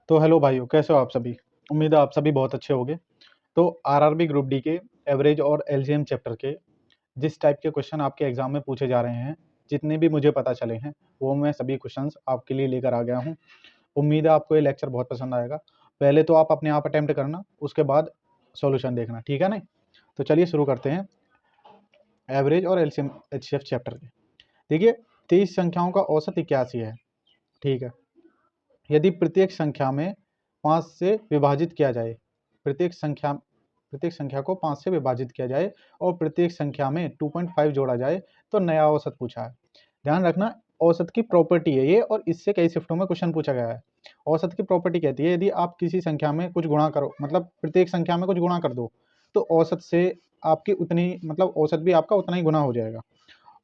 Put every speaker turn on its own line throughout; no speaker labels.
तो हेलो भाइयों, कैसे हो आप सभी। उम्मीद है आप सभी बहुत अच्छे होंगे। तो आरआरबी ग्रुप डी के एवरेज और एलजीएम चैप्टर के जिस टाइप के क्वेश्चन आपके एग्जाम में पूछे जा रहे हैं, जितने भी मुझे पता चले हैं, वो मैं सभी क्वेश्चंस आपके लिए लेकर आ गया हूँ। उम्मीद है आपको ये लेक्चर बहुत पसंद आएगा। पहले तो आप अपने आप अटेम्प्ट करना, उसके बाद सॉल्यूशन देखना, ठीक है ना। तो चलिए शुरू करते हैं एवरेज और एलसीएम एचसीएफ चैप्टर के। देखिए, 23 संख्याओं का औसत 81 है, ठीक है। यदि प्रत्येक संख्या में 5 से विभाजित किया जाए, प्रत्येक संख्या को 5 से विभाजित किया जाए और प्रत्येक संख्या में 2.5 जोड़ा जाए तो नया औसत पूछा है। ध्यान रखना, औसत की प्रॉपर्टी है ये, और इससे कई शिफ्टों में क्वेश्चन पूछा गया है। औसत की प्रॉपर्टी कहती है यदि आप किसी संख्या में कुछ गुणा करो, मतलब प्रत्येक संख्या में कुछ गुणा कर दो, तो औसत से आपकी उतनी, मतलब औसत भी आपका उतना ही गुना हो जाएगा।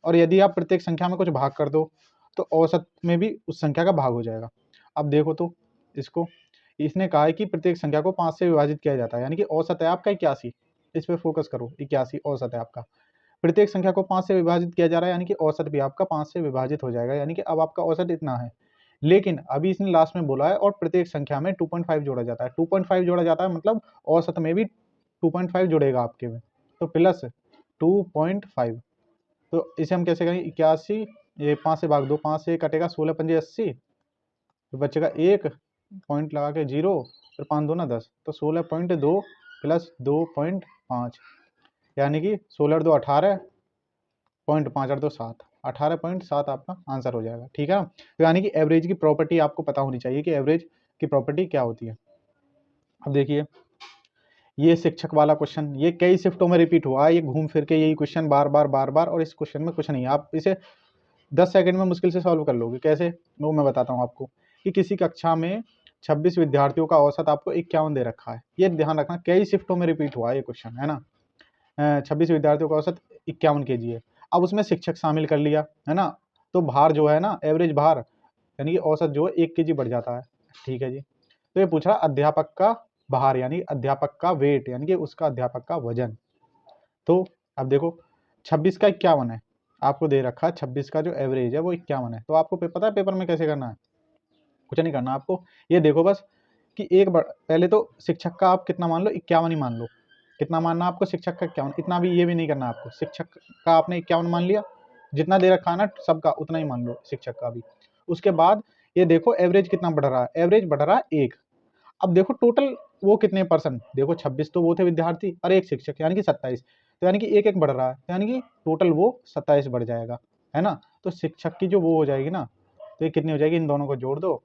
और यदि आप प्रत्येक संख्या में कुछ भाग कर दो, तो औसत में भी उस संख्या का भाग हो जाएगा। अब देखो तो इसको, इसने कहा है कि प्रत्येक संख्या को 5 से विभाजित किया जाता है, यानी कि औसत है आपका 81। इस पे फोकस करो, 81 औसत है आपका। प्रत्येक संख्या को 5 से विभाजित किया जा रहा है, यानी कि औसत भी आपका 5 से विभाजित हो जाएगा, यानी कि अब आपका औसत इतना है। लेकिन अभी इसने लास्ट में बोला है और प्रत्येक संख्या में 2.5 जोड़ा जाता है। 2.5 जोड़ा जाता है मतलब औसत में भी 2.5 जुड़ेगा आपके में, तो प्लस 2.5। तो इसे हम कैसे करेंगे, 81, ये 5 से भाग दो, 5 से कटेगा 16 पंजे 80, तो बचेगा 1 पॉइंट लगा के 0, फिर 5 2 ना 10, तो 16.2 प्लस 2.5, यानी कि 16 2 18, 0.5 8 2 7, 18.7 आपका आंसर हो जाएगा, ठीक है। तो यानी कि एवरेज की प्रॉपर्टी आपको पता होनी चाहिए कि एवरेज की प्रॉपर्टी क्या होती है। अब देखिए, ये शिक्षक वाला क्वेश्चन, ये कई शिफ्टों में रिपीट हुआ है, ये घूम फिर के यही क्वेश्चन बार बार, और इस क्वेश्चन में कुछ नहीं है। आप इसे 10 सेकंड में मुश्किल से सॉल्व कर लोगे। कैसे, वो मैं बताता हूँ आपको। कि किसी कक्षा में 26 विद्यार्थियों का औसत आपको 51 दे रखा है। ये ध्यान रखना, कई शिफ्टों में रिपीट हुआ है ये क्वेश्चन, है ना। 26 विद्यार्थियों का औसत 51 kg है। अब उसमें शिक्षक शामिल कर लिया, है ना। तो भार जो है ना, एवरेज भार, यानी कि औसत जो है 1 kg बढ़ जाता है, ठीक है जी। तो ये पूछ रहा अध्यापक का भार, यानी अध्यापक का वेट, यानी कि उसका अध्यापक का वजन। तो अब देखो, 26 का 51 है, आपको दे रखा है 26 का जो एवरेज है वो 51 है। तो आपको पता है पेपर में कैसे करना है, कुछ नहीं करना आपको। ये देखो बस कि पहले तो शिक्षक का आप कितना मान लो, 51 ही मान लो। कितना मानना आपको, शिक्षक का 51, इतना भी ये भी नहीं करना आपको। शिक्षक का आपने 51 मान लिया, जितना दे रखा है ना सबका उतना ही मान लो, शिक्षक का भी। उसके बाद ये देखो एवरेज कितना बढ़ रहा है, एवरेज बढ़ रहा है 1। अब देखो टोटल वो कितने परसेंट, देखो 26 तो वो थे विद्यार्थी और एक शिक्षक, यानी कि 27। तो यानी कि एक एक बढ़ रहा है, यानी कि टोटल वो 27 बढ़ जाएगा, है ना। तो शिक्षक की जो वो हो जाएगी ना, तो ये कितनी हो जाएगी, इन दोनों को जोड़ दो,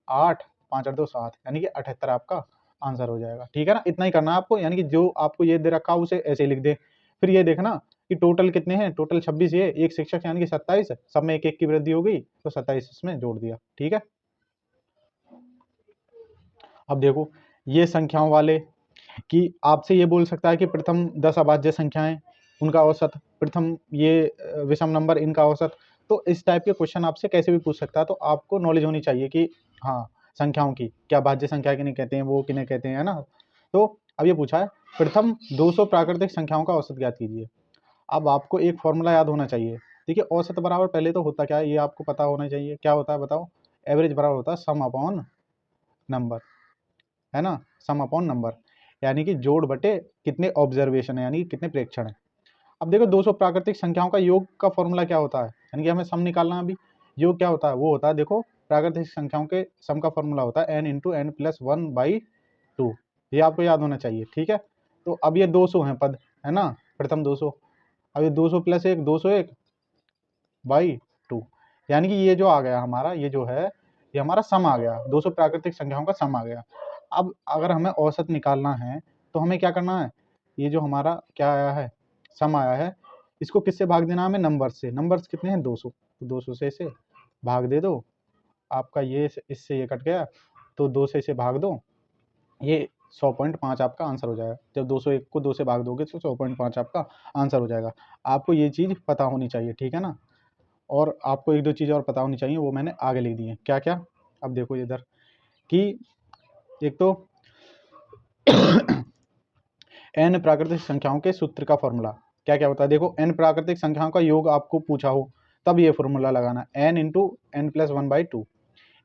8 5 8 2 7, यानी कि 78 आपका आंसर हो जाएगा, ठीक है ना। इतना ही करना है आपको, यानी कि जो आपको ये दे रखा उसे ऐसे ही लिख दे। फिर ये देखना कि टोटल कितने हैं, टोटल 26, ये एक शिक्षक यानी कि 27, सब में एक एक की वृद्धि हो गई, तो 27 इसमें जोड़ दिया, ठीक है। अब देखो, ये संख्याओं वाले कि आपसे ये बोल सकता है कि प्रथम 10 अभाज्य संख्याएं, उनका औसत, प्रथम ये विषम नंबर, इनका औसत। तो इस टाइप के क्वेश्चन आपसे कैसे भी पूछ सकता है। तो आपको नॉलेज होनी चाहिए कि हाँ, संख्याओं की क्या भाज्य संख्या किन्हें कहते हैं, वो किन्हें कहते हैं, है ना। तो अब ये पूछा है प्रथम 200 प्राकृतिक संख्याओं का औसत ज्ञात कीजिए। अब आपको एक फॉर्मूला याद होना चाहिए। देखिए, औसत बराबर पहले तो होता क्या है, ये आपको पता होना चाहिए। क्या होता है बताओ, एवरेज बराबर होता है सम अपॉन नंबर, है ना। सम अपॉन नंबर, यानी कि जोड़ बटे कितने ऑब्जर्वेशन है, यानी कि कितने प्रेक्षण है। अब देखो, 200 प्राकृतिक संख्याओं का योग का फॉर्मूला क्या होता है, यानी कि हमें सम निकालना है। अभी योग क्या होता है, वो होता है, देखो प्राकृतिक संख्याओं के सम का फॉर्मूला होता है n इंटू एन प्लस 1/2। ये आपको याद होना चाहिए, ठीक है। तो अब ये 200 है पद, है ना, प्रथम 200। अब ये 200 प्लस 1, 201/2, यानी कि ये जो आ गया हमारा, ये जो है ये हमारा सम आ गया, 200 प्राकृतिक संख्याओं का सम आ गया। अब अगर हमें औसत निकालना है तो हमें क्या करना है, ये जो हमारा क्या आया है, सम आया है, इसको किससे भाग देना हमें, नंबर से। नंबर्स कितने हैं, 200, तो 200 से इसे भाग दे दो। आपका ये इससे ये कट गया, तो 2 से इसे भाग दो, ये 100.5 आपका आंसर हो जाएगा। जब 201 को 2 से भाग दोगे तो 100.5 आपका आंसर हो जाएगा। आपको ये चीज़ पता होनी चाहिए, ठीक है ना। और आपको एक दो चीज़ और पता होनी चाहिए, वो मैंने आगे लिख दी है। क्या क्या, अब देखो इधर कि एक तो n प्राकृतिक संख्याओं के सूत्र का फॉर्मूला क्या क्या होता है। देखो, n प्राकृतिक संख्याओं का योग आपको पूछा हो, तब ये फॉर्मूला लगाना, n इंटू एन प्लस 1/2,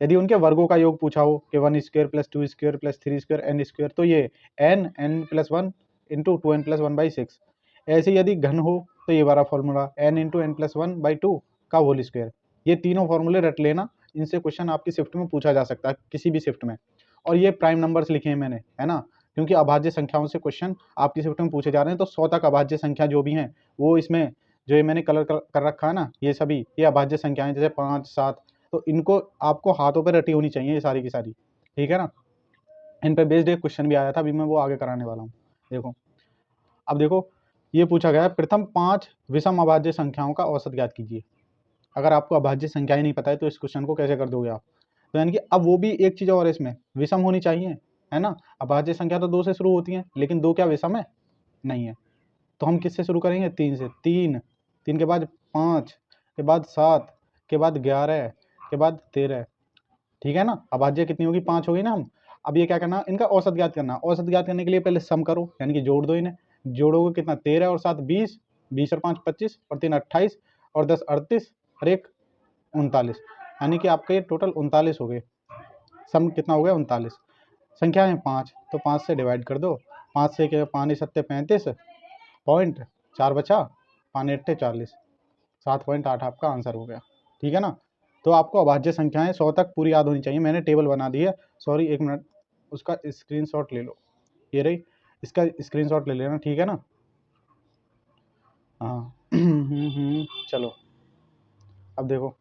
यदि उनके वर्गों का योग पूछा हो कि 1 square plus 2 square plus 3 square n square, तो ये n plus 1 into 2n plus 1/6। ऐसे यदि घन हो तो ये वाला formula n into n plus 1/2 का होल स्क्वायर। ये तीनों फॉर्मूले रट लेना, इनसे क्वेश्चन आपकी शिफ्ट में पूछा जा सकता है, किसी भी शिफ्ट में। और ये प्राइम नंबर्स लिखे हैं मैंने, है ना, क्योंकि अभाज्य संख्याओं से क्वेश्चन आपकी शिफ्ट में पूछे जा रहे हैं। तो 100 तक अभाज्य संख्या जो भी हैं वो इसमें जो ये मैंने कलर कर रखा है ना, ये सभी ये अभाज्य संख्याएं, जैसे 5, 7, तो इनको आपको हाथों पर रटी होनी चाहिए ये सारी की सारी, ठीक है ना। इन पे बेस्ड एक क्वेश्चन भी आया था, अभी मैं वो आगे कराने वाला हूँ। देखो, अब देखो ये पूछा गया है, प्रथम 5 विषम अभाज्य संख्याओं का औसत ज्ञात कीजिए। अगर आपको अभाज्य संख्याएं नहीं पता है तो इस क्वेश्चन को कैसे कर दोगे आप। तो यानी कि अब वो भी एक चीज़ और है, इसमें विषम होनी चाहिए, है ना। अभाज्य संख्या तो 2 से शुरू होती है, लेकिन 2 क्या विषम है? नहीं है। तो हम किससे शुरू करेंगे? 3 से। 3 के बाद 5 के बाद 7 के बाद 11 के बाद 13, ठीक है ना। अभाज्य कितनी होगी? 5 होगी ना। हम अब ये क्या करना, इनका औसत ज्ञात करना। औसत ज्ञात करने के लिए पहले सम करो, यानी कि जोड़ दो इन्हें। जोड़ोगे कितना? 13 और 7 20, 20 और 5 25 और 3 28 और 10 38 और 1 39, यानी कि आपका ये टोटल 39 हो गए। सम कितना हो गया? 39। संख्या है 5, तो 5 से डिवाइड कर दो। 5 से क्या? 5 7 35 पॉइंट 4 बचा, 5 8 40, 7.8 आपका आंसर हो गया, ठीक है ना। तो आपको अभाज्य संख्याएं 100 तक पूरी याद होनी चाहिए। मैंने टेबल बना दी है, सॉरी 1 मिनट, उसका स्क्रीनशॉट ले लो, ये रही, इसका स्क्रीनशॉट ले लेना, ठीक है ना। हाँ चलो अब देखो,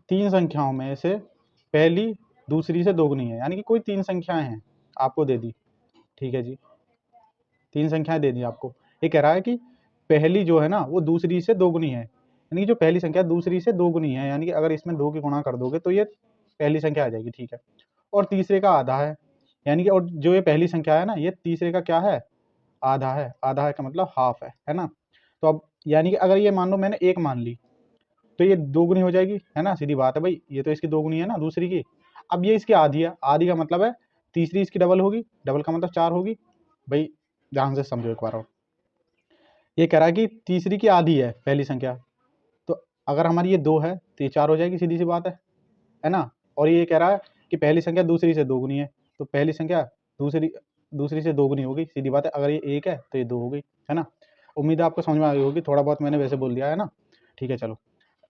3 संख्याओं में से पहली दूसरी से दोगुनी है, यानी कि कोई 3 संख्याएं हैं आपको दे दी, ठीक है जी, 3 संख्याएं दे दी आपको। ये कह रहा है कि पहली जो है ना वो दूसरी से दोगुनी है, यानी कि जो पहली संख्या दूसरी से दोगुनी है, यानी कि अगर इसमें 2 की गुणा कर दोगे तो ये पहली संख्या आ जाएगी, ठीक है। और तीसरे का आधा है, यानी कि और जो ये पहली संख्या है ना ये तीसरे का क्या है? आधा है। आधा है का मतलब हाफ है ना। तो अब यानी कि अगर ये मान लो मैंने 1 मान ली तो ये दोगुनी हो जाएगी, है ना, सीधी बात है भाई, ये तो इसकी दोगुनी है ना दूसरी की। अब ये इसकी आधी है, आधी का मतलब है तीसरी इसकी डबल होगी, डबल का मतलब 4 होगी भाई, ध्यान से समझो एक बार और। ये कह रहा है कि तीसरी की आधी है पहली संख्या, तो अगर हमारी ये 2 है तो ये 4 हो जाएगी, सीधी सी बात है ना। और ये कह रहा है कि पहली संख्या दूसरी से दोगुनी है, तो पहली संख्या दूसरी दूसरी से दोगुनी होगी, सीधी बात है। अगर ये 1 है तो ये 2 हो गई, है ना। उम्मीद है आपको समझ में आ गई होगी, थोड़ा बहुत मैंने वैसे बोल दिया है ना, ठीक है। चलो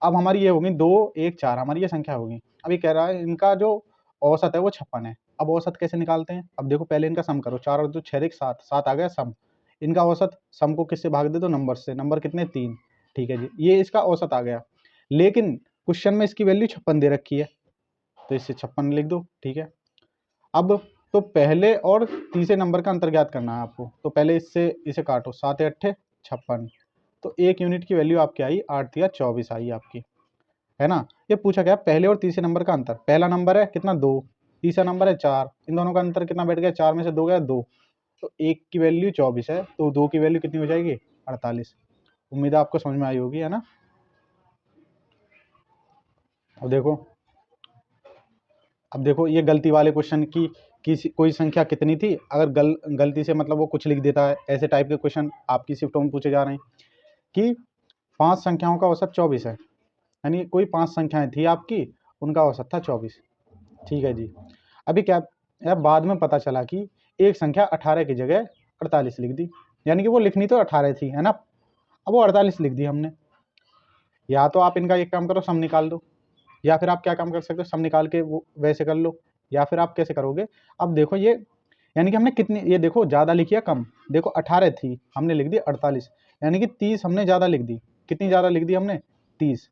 अब हमारी ये होगी 2 1 4, हमारी ये संख्या होगी। अब ये कह रहा है इनका जो औसत है वो 56 है। अब औसत कैसे निकालते हैं? अब देखो पहले इनका सम करो, 4 और 2 6 7, 7 आ गया सम। इनका औसत सम को किससे भाग दे दो? नंबर से। नंबर कितने? 3, ठीक है जी, ये इसका औसत आ गया। लेकिन क्वेश्चन में इसकी वैल्यू 56 दे रखी है, तो इससे 56 लिख दो, ठीक है। अब तो पहले और तीसरे नंबर का अंतर ज्ञात करना है आपको, तो पहले इससे इसे काटो, 7 8 56, तो 1 यूनिट की वैल्यू आपकी आई 8 या 24 आई आपकी, है ना। ये पूछा गया पहले और तीसरे नंबर का अंतर। पहला नंबर है कितना? 2, तीसरा नंबर है 4, इन दोनों का अंतर कितना बैठ गया? 4 में से 2 गया 2, तो 1 की वैल्यू 24 है, तो 2 की वैल्यू कितनी हो जाएगी? 48। उम्मीद है आपको समझ में आई होगी, है ना। अब देखो ये गलती वाले क्वेश्चन की कोई संख्या कितनी थी, अगर गलती से मतलब वो कुछ लिख देता है, ऐसे टाइप के क्वेश्चन आपकी शिफ्टों में पूछे जा रहे हैं कि 5 संख्याओं का औसत 24 है, यानी कोई 5 संख्याएं थी आपकी, उनका औसत था 24, ठीक है जी। अभी क्या यार, बाद में पता चला कि एक संख्या 18 की जगह 48 लिख दी, यानी कि वो लिखनी तो 18 थी, है ना, अब वो 48 लिख दी हमने। या तो आप इनका एक काम करो, सम निकाल दो, या फिर आप क्या काम कर सकते हो, सम निकाल के वो वैसे कर लो, या फिर आप कैसे करोगे। अब देखो ये, यानी कि हमने कितनी, ये देखो ज़्यादा लिखी है कम, देखो 18 थी हमने लिख दी 48, यानी कि 30 हमने ज़्यादा लिख दी। कितनी ज़्यादा लिख दी हमने? 30।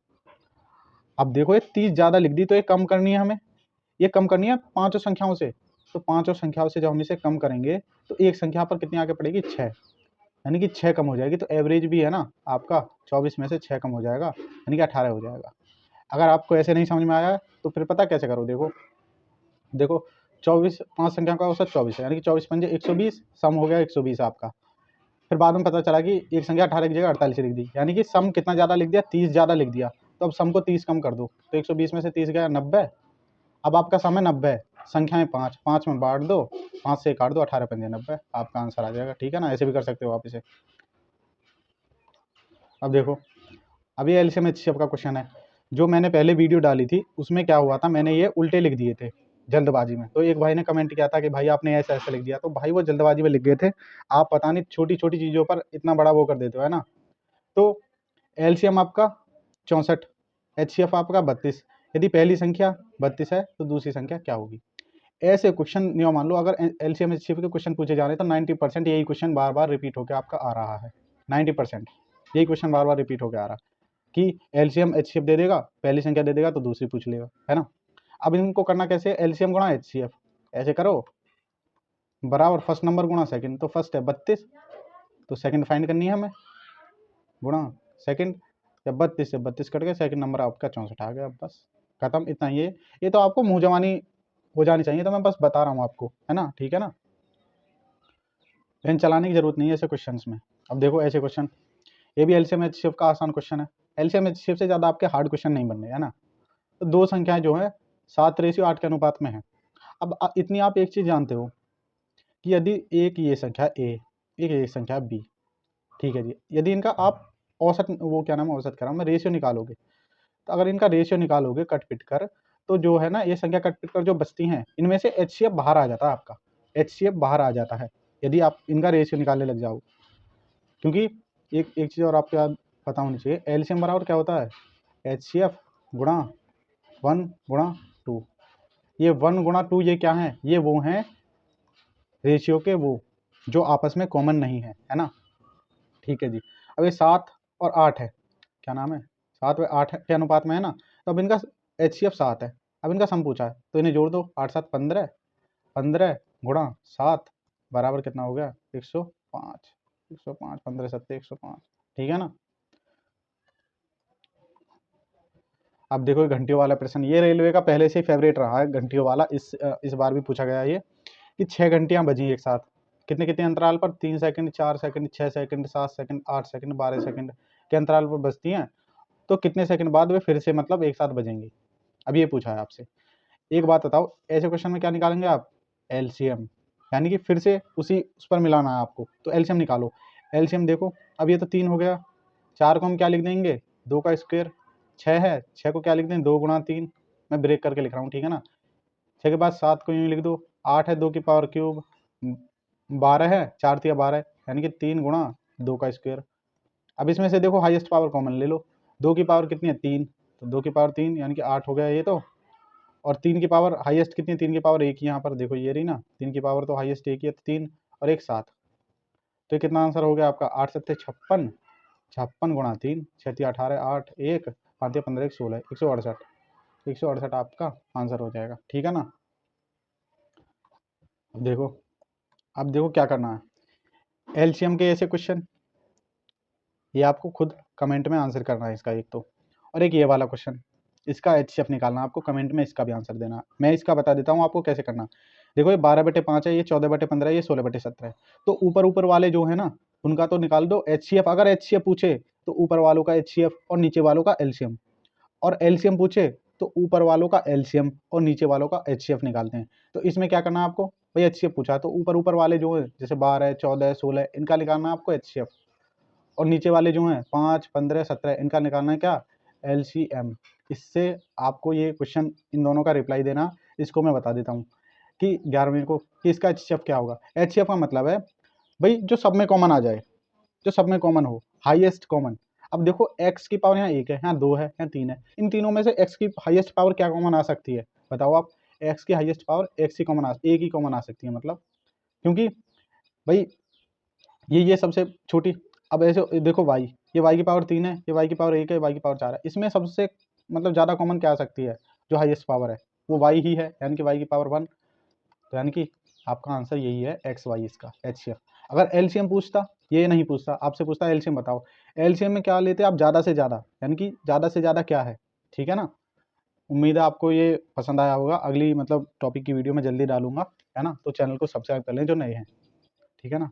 अब देखो ये 30 ज़्यादा लिख दी, तो ये कम करनी है हमें, ये कम करनी है पाँचों संख्याओं से। तो पाँचों संख्याओं से जब हम इसे कम करेंगे तो एक संख्या पर कितनी आगे पड़ेगी? 6, यानी कि 6 कम हो जाएगी। तो एवरेज भी है ना आपका 24 में से 6 कम हो जाएगा, यानी कि 18 हो जाएगा। अगर आपको ऐसे नहीं समझ में आया तो फिर पता कैसे करो, देखो देखो 24, 5 संख्या का औसत 24 है, यानी कि 24 पंजे 120, सम हो गया 120 आपका। फिर बाद में पता चला कि एक संख्या 18 की जगह 48 लिख दी, यानी कि सम कितना ज़्यादा लिख दिया? 30 ज़्यादा लिख दिया। तो अब सम को 30 कम कर दो, तो 120 में से 30 गया 90। अब आपका सम है 90, संख्याएं 5, 5 में बांट दो, 5 से काट दो, 18 पंजे 90, आपका आंसर आ जाएगा, ठीक है ना। ऐसे भी कर सकते हो आप इसे। अब देखो, अब ये एलसीएम एचसीएफ का क्वेश्चन है। जो मैंने पहले वीडियो डाली थी उसमें क्या हुआ था, मैंने ये उल्टे लिख दिए थे जल्दबाजी में। तो एक भाई ने कमेंट किया था कि भाई आपने ऐसा ऐसा लिख दिया, तो भाई वो जल्दबाजी में लिख गए थे। आप पता नहीं छोटी छोटी चीज़ों पर इतना बड़ा वो कर देते हो, है ना। तो एलसीएम आपका 64, एचसीएफ आपका 32। यदि पहली संख्या 32 है तो दूसरी संख्या क्या होगी। ऐसे क्वेश्चन न्यू मान लो, अगर एलसीएम एचसीएफ के क्वेश्चन पूछे जा रहे हैं तो 90% यही क्वेश्चन बार बार रिपीट होकर आपका आ रहा है। 90% यही क्वेश्चन बार बार रिपीट होकर आ रहा है कि एलसीएम एचसीएफ दे देगा, पहली संख्या दे देगा तो दूसरी पूछ लेगा, है ना। अब इनको करना कैसे, एलसीएम गुणा एचसीएफ, ऐसे करो बराबर फर्स्ट नंबर गुणा सेकंड। तो फर्स्ट है 32, तो सेकंड फाइंड करनी है हमें, गुणा सेकंड। जब 32 से 32 कट गए, सेकंड नंबर आपका 64 आ गया। बस खत्म, इतना ही है। ये तो आपको मुंह जवानी हो जानी चाहिए, तो मैं बस बता रहा हूँ आपको, है ना, ठीक है ना। पेन चलाने की जरूरत नहीं है ऐसे क्वेश्चन में। अब देखो ऐसे क्वेश्चन, ये भी एलसीएम एचसीएफ का आसान क्वेश्चन है। एलसीएम एचसीएफ से ज़्यादा आपके हार्ड क्वेश्चन नहीं बन रहे, है ना। तो दो संख्याएं जो है 7:8 के अनुपात में है। अब इतनी आप एक चीज़ जानते हो कि यदि एक ये संख्या ए, एक ये संख्या बी, ठीक है जी, यदि इनका आप औसत, वो क्या नाम है, औसत कह रहा हूँ मैं, रेशियो निकालोगे, तो अगर इनका रेशियो निकालोगे कट पिट कर, तो जो है ना ये संख्या कट पिट कर जो बचती हैं, इनमें से एचसीएफ बाहर आ जाता है आपका, एचसीएफ बाहर आ जाता है यदि आप इनका रेशियो निकालने लग जाओ। क्योंकि एक एक चीज़ और आपको याद पता होनी चाहिए, एलसीएम बराबर क्या होता है, एचसीएफ गुणा 1 गुणा 2। ये 1 गुणा 2 ये क्या है, ये वो हैं रेशियो के, वो जो आपस में कॉमन नहीं है ना, ठीक है जी। अब ये 7 और 8 है, क्या नाम है, 7 व 8 के अनुपात में है ना, तो अब इनका एचसीएफ 7 है। अब इनका सम पूछा है तो इन्हें जोड़ दो, 8 7 15, 15 गुणा 7 बराबर कितना हो गया, 105। 105, 15 7 105, ठीक है ना। अब देखो ये घंटियों वाला प्रश्न, ये रेलवे का पहले से ही फेवरेट रहा है घंटियों वाला, इस बार भी पूछा गया ये कि 6 घंटियां बजी एक साथ, कितने कितने अंतराल पर, 3 second, 4 second, 6 second, 7 second, 8 second, 12 second के अंतराल पर बजती हैं, तो कितने सेकंड बाद वे फिर से मतलब एक साथ बजेंगी। अब ये पूछा है आपसे, एक बात बताओ, ऐसे क्वेश्चन में क्या निकालेंगे आप, एलसीएम, यानी कि फिर से उस पर मिलाना है आपको, तो एलसीएम निकालो। एलसीएम देखो, अब ये तो 3 हो गया, 4 को हम क्या लिख देंगे, 2 का स्क्वायर, 6 है, 6 को क्या लिख दें, 2 गुणा 3, मैं ब्रेक करके लिख रहा हूँ, ठीक है ना। 6 के बाद 7 को यूँ लिख दो, 8 है 2 की पावर क्यूब, 12 है, 4 तिया 12, यानी कि 3 गुणा 2 का स्क्वायर। अब इसमें से देखो हाईएस्ट पावर कॉमन ले लो, 2 की पावर कितनी है, 3, तो 2 की पावर 3 यानी कि 8 हो गया ये तो, और 3 की पावर हाईएस्ट कितनी है, 3 की पावर 1 ही, यहाँ पर देखो ये रही ना, 3 की पावर तो हाईएस्ट 1 ही है, 3 और 1 7, तो ये कितना आंसर हो गया आपका, 8 7 56, 56 गुणा 3, 6 तिया 18, 8 1 5 तिया 15 1 16, 168, 168 आपका आंसर हो जाएगा, ठीक है ना। अब देखो क्या करना है, एलसीएम के ऐसे क्वेश्चन ये आपको खुद कमेंट में आंसर करना है इसका एक तो, और एक ये वाला क्वेश्चन, इसका एचसीएफ निकालना आपको, कमेंट में इसका भी आंसर देना। मैं इसका बता देता हूँ आपको कैसे करना। देखो ये 12/5 है, ये 14/15 है, ये 16/17 है, तो ऊपर ऊपर वाले जो है ना उनका तो निकाल दो एचसीएफ। अगर एचसीएफ पूछे तो ऊपर वालों का एचसीएफ और नीचे वालों का एलसीएम, और एलसीएम पूछे तो ऊपर वालों का एलसीएम और नीचे वालों का एचसीएफ निकालते हैं। तो इसमें क्या करना है आपको, भाई एचसीएफ पूछा तो ऊपर ऊपर वाले जो है जैसे 12 14 16 इनका निकालना है आपको एचसीएफ, और नीचे वाले जो हैं 5 15 17 इनका निकालना है क्या, एलसीएम। इससे आपको ये क्वेश्चन इन दोनों का रिप्लाई देना, इसको मैं बता देता हूँ कि 11वें को कि इसका एचसीएफ क्या होगा। एचसीएफ का मतलब है भाई जो सब में कॉमन आ जाए, जो सब में कॉमन हो, हाईएस्ट कॉमन। अब देखो एक्स की पावर यहाँ 1 है, यहाँ 2 है, यहाँ 3 है, इन तीनों में से एक्स की हाईएस्ट पावर क्या कॉमन आ सकती है, बताओ आप। एक्स की हाईएस्ट पावर एक्स की कॉमन एक ही कॉमन आ सकती है, मतलब क्योंकि भाई ये सबसे छोटी। अब ऐसे देखो वाई, ये वाई की पावर 3 है, ये वाई की पावर 1 है, वाई की पावर 4 है, इसमें सबसे मतलब ज़्यादा कॉमन क्या आ सकती है, जो हाईएस्ट पावर है वो वाई ही है, यानी कि वाई की पावर 1। तो यानी कि आपका आंसर यही है एक्स वाई, इसका एचसीएफ। अगर एलसीएम पूछता, ये नहीं पूछता, आपसे पूछता एलसीएम बताओ, एलसीएम में क्या लेते आप, ज़्यादा से ज़्यादा, यानी कि ज़्यादा से ज़्यादा क्या है, ठीक है ना। उम्मीद है आपको ये पसंद आया होगा। अगली मतलब टॉपिक की वीडियो में जल्दी डालूंगा, है ना, तो चैनल को सब्सक्राइब कर लें जो नए हैं, ठीक है ना।